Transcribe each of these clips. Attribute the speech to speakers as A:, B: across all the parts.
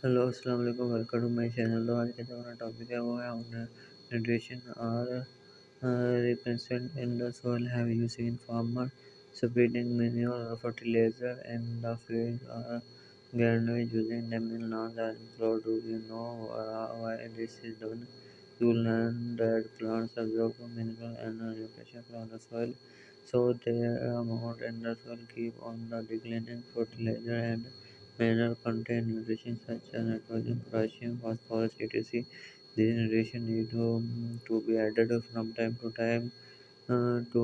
A: Hello अस्सलाम वालेकुम welcome to my channel. तो आज का जो हमारा टॉपिक है वो है न्यूट्रिशन और represent in the soil. Have you seen farmer spreading manure or fertilizer in the field or gardening using them in lawns or include? Do you know why this is done? You learn that plants absorb mineral and nutrition from the soil, so their amount in the soil keep on the declining. Fertilizer and mineral contain nutrition such as nitrogen, potassium, phosphorus, etc. These nutrition need to be added from time to time to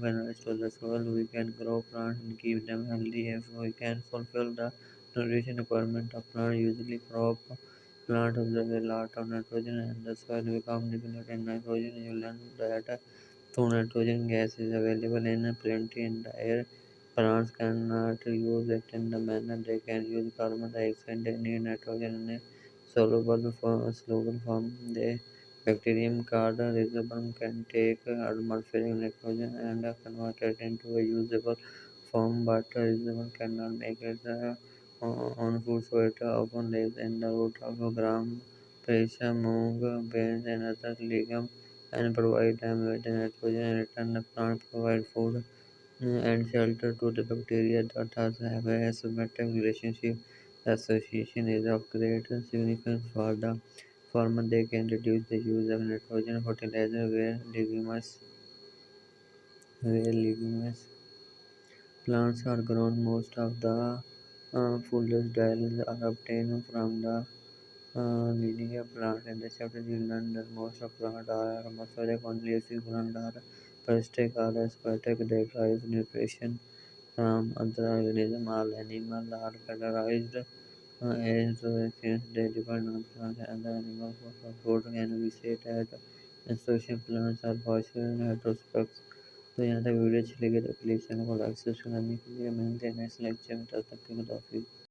A: manage to the soil. We can grow plants and keep them healthy if we can fulfill the nutrition requirement of plant. Usually, crop plant absorb a lot of nitrogen and the soil become depleted in nitrogen. You learn that though nitrogen gas is available in plenty in the air, plants cannot use it in the manner they can use carbon dioxide. They need nitrogen in a soluble form. The bacterium called rhizobium can take atmospheric nitrogen and convert it into a usable form, but rhizobium cannot make it on food, so it often lives in the root of gram, passia, mung, beans, and other legumes and provide them with nitrogen. In return, the plant provide food and shelter to the bacteria that thus have a symbiotic relationship. The association is of great significance for the farmer. They can reduce the use of nitrogen fertilizer where leguminous plants are grown. Most of the fullest dyes are obtained from the linear plant. In this chapter, you learn that most of plants are hermaphroditic. Only a few plants are parasitic or aspartic. They drive nutrition from other organisms. All animals are categorized as since they depend on plants and other animals for food. Can we say that social plants are partial heterospects? तो यहाँ तक video अच्छी लगी तो please channel को like subscribe करने के लिए मिलते हैं नेक्स्ट लेक्चर में। तब तक के लिए खुदा हाफिज़।